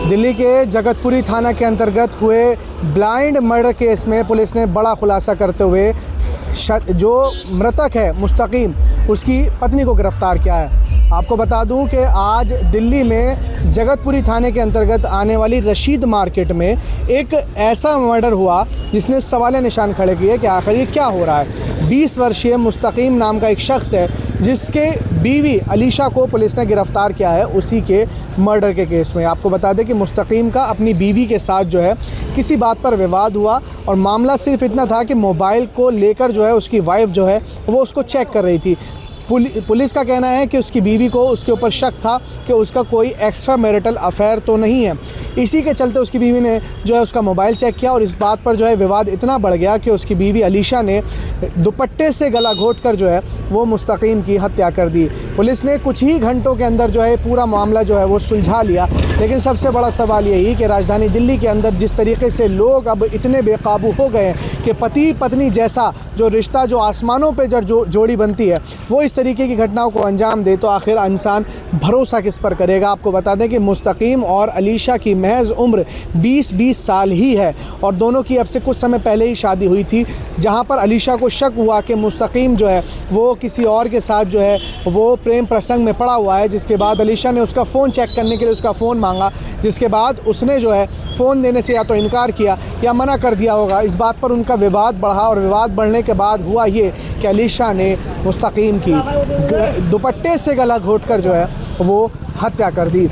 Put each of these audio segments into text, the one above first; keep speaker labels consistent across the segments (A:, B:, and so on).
A: दिल्ली के जगतपुरी थाना के अंतर्गत हुए ब्लाइंड मर्डर केस में पुलिस ने बड़ा खुलासा करते हुए जो मृतक है मुस्तकीम उसकी पत्नी को गिरफ्तार किया है। आपको बता दूं कि आज दिल्ली में जगतपुरी थाने के अंतर्गत आने वाली रशीद मार्केट में एक ऐसा मर्डर हुआ जिसने सवालिया निशान खड़े किए कि आखिर ये क्या हो रहा है। 20 वर्षीय मुस्तकीम नाम का एक शख्स है जिसके बीवी अलीशा को पुलिस ने गिरफ़्तार किया है उसी के मर्डर के केस में। आपको बता दें कि मुस्तकीम का अपनी बीवी के साथ जो है किसी बात पर विवाद हुआ और मामला सिर्फ इतना था कि मोबाइल को लेकर जो है उसकी वाइफ जो है वो उसको चेक कर रही थी। पुलिस का कहना है कि उसकी बीवी को उसके ऊपर शक था कि उसका कोई एक्स्ट्रा मैरिटल अफेयर तो नहीं है। इसी के चलते उसकी बीवी ने जो है उसका मोबाइल चेक किया और इस बात पर जो है विवाद इतना बढ़ गया कि उसकी बीवी अलीशा ने दुपट्टे से गला घोंटकर जो है वो मुस्तकीम की हत्या कर दी। पुलिस ने कुछ ही घंटों के अंदर जो है पूरा मामला जो है वो सुलझा लिया। लेकिन सबसे बड़ा सवाल यही कि राजधानी दिल्ली के अंदर जिस तरीके से लोग अब इतने बेकाबू हो गए हैं कि पति पत्नी जैसा जो रिश्ता जो आसमानों पर जोड़ी बनती है वो इस तरीके की घटनाओं को अंजाम दे तो आखिर इंसान भरोसा किस पर करेगा। आपको बता दें कि मुस्तकीम और अलीशा की महज उम्र 20-20 साल ही है और दोनों की अब से कुछ समय पहले ही शादी हुई थी, जहां पर अलीशा को शक हुआ कि मुस्तकीम जो है वो किसी और के साथ जो है वो प्रेम प्रसंग में पड़ा हुआ है। जिसके बाद अलीशा ने उसका फ़ोन चेक करने के लिए उसका फ़ोन मांगा, जिसके बाद उसने जो है फ़ोन देने से या तो इनकार किया या मना कर दिया होगा। इस बात पर उनका विवाद बढ़ा और विवाद बढ़ने के बाद हुआ ये कि अलीशा ने मुस्तकीम की दुपट्टे से गला घोंटकर जो है वो हत्या कर दी।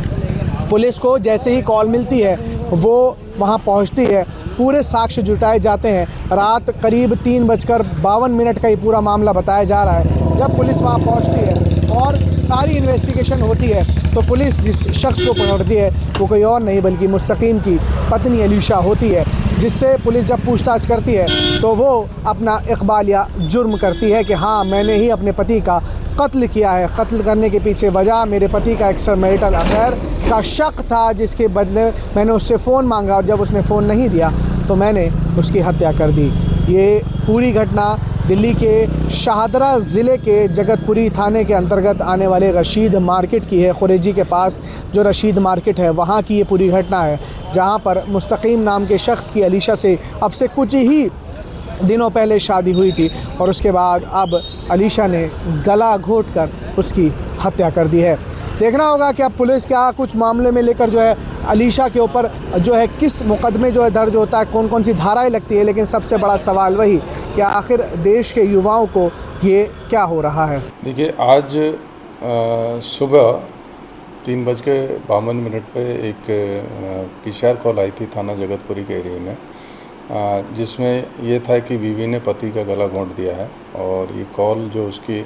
A: पुलिस को जैसे ही कॉल मिलती है वो वहां पहुंचती है, पूरे साक्ष्य जुटाए जाते हैं। रात करीब 3:52 का ये पूरा मामला बताया जा रहा है। जब पुलिस वहां पहुंचती है और सारी इन्वेस्टिगेशन होती है तो पुलिस जिस शख्स को पकड़ती है वो कोई और नहीं बल्कि मुस्तकीम की पत्नी अलीशा होती है, जिससे पुलिस जब पूछताछ करती है तो वो अपना इकबालिया जुर्म करती है कि हाँ मैंने ही अपने पति का कत्ल किया है। कत्ल करने के पीछे वजह मेरे पति का एक्स्ट्रा मैरिटल अफेयर का शक था, जिसके बदले मैंने उससे फ़ोन मांगा और जब उसने फ़ोन नहीं दिया तो मैंने उसकी हत्या कर दी। ये पूरी घटना दिल्ली के शाहदरा ज़िले के जगतपुरी थाने के अंतर्गत आने वाले रशीद मार्केट की है। खुरेजी के पास जो रशीद मार्केट है वहाँ की ये पूरी घटना है, जहाँ पर मुस्तकीम नाम के शख्स की अलीशा से अब से कुछ ही दिनों पहले शादी हुई थी और उसके बाद अब अलीशा ने गला घोंटकर उसकी हत्या कर दी है। देखना होगा कि अब पुलिस क्या कुछ मामले में लेकर जो है अलीशा के ऊपर जो है किस मुकदमे जो है दर्ज होता है, कौन कौन सी धाराएं लगती है। लेकिन सबसे बड़ा सवाल वही कि आखिर देश के युवाओं को ये क्या हो रहा है।
B: देखिए, आज सुबह 3:52 पे एक PCR कॉल आई थी थाना जगतपुरी के एरिया में, जिसमें ये था कि बीवी ने पति का गला घोंट दिया है और ये कॉल जो उसकी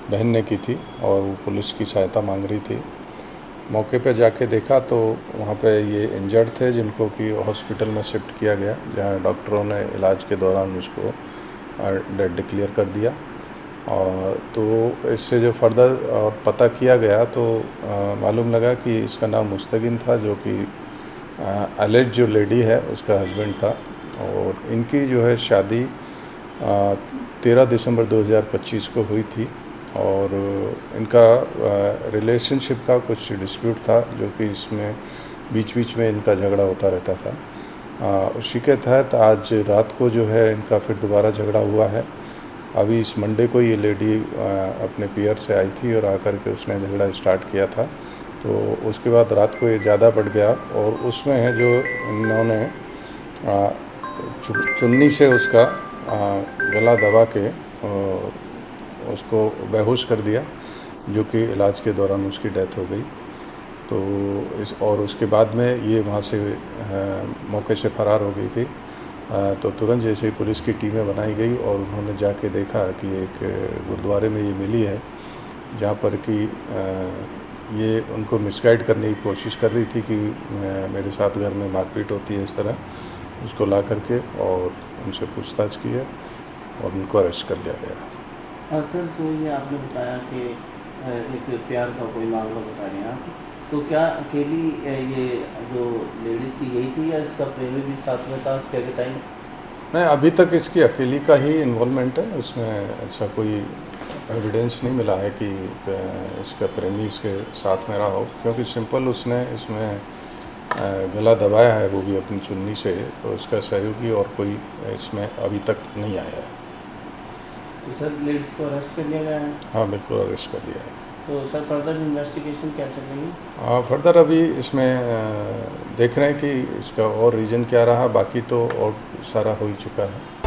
B: बहन ने की थी और वो पुलिस की सहायता मांग रही थी। मौके पे जाके देखा तो वहाँ पे ये इंजर्ड थे जिनको कि हॉस्पिटल में शिफ्ट किया गया, जहाँ डॉक्टरों ने इलाज के दौरान उसको डेड डिक्लेयर कर दिया। और तो इससे जो फर्दर पता किया गया तो मालूम लगा कि इसका नाम मुस्तकीम था, जो कि एलिज जो लेडी है उसका हस्बैंड था। और इनकी जो है शादी 13 दिसंबर 2025 को हुई थी और इनका रिलेशनशिप का कुछ डिस्प्यूट था, जो कि इसमें बीच बीच में इनका झगड़ा होता रहता था। उसी के तहत आज रात को जो है इनका फिर दोबारा झगड़ा हुआ है। अभी इस मंडे को ये लेडी अपने पियर से आई थी और आकर के उसने झगड़ा स्टार्ट किया था। तो उसके बाद रात को ये ज़्यादा बढ़ गया और उसमें है जो इन्होंने चुन्नी से उसका गला दबा के उसको बेहोश कर दिया, जो कि इलाज के दौरान उसकी डेथ हो गई। तो उसके बाद में ये वहाँ से मौके से फ़रार हो गई थी। तो तुरंत जैसे ही पुलिस की टीमें बनाई गई और उन्होंने जाके देखा कि एक गुरुद्वारे में ये मिली है, जहाँ पर कि ये उनको मिसगाइड करने की कोशिश कर रही थी कि मेरे साथ घर में मारपीट होती है, इस तरह उसको ला करके और उनसे पूछताछ की है और उनको अरेस्ट कर लिया गया।
C: सर, जो ये आपने बताया कि एक प्यार का कोई मामला बता रहे हैं आप, तो क्या अकेली ये जो लेडीज़ थी यही थी या इसका प्रेमी भी साथ में था हत्या के टाइम?
B: नहीं, अभी तक इसकी अकेली का ही इन्वॉल्वमेंट है, उसमें ऐसा कोई एविडेंस नहीं मिला है कि इसका प्रेमी इसके साथ में रहा हो, क्योंकि सिंपल उसने इसमें गला दबाया है, वो भी अपनी चुन्नी से, तो इसका सहयोगी और कोई इसमें अभी तक नहीं आया है।
C: तो सर लेडीज़ को अरेस्ट कर लिया गया है?
B: हाँ, बिल्कुल अरेस्ट कर लिया है।
C: तो सर फर्दर इन्वेस्टिगेशन क्या चल रही है?
B: फर्दर अभी इसमें देख रहे हैं कि इसका और रीज़न क्या रहा, बाकी तो और सारा हो ही चुका है।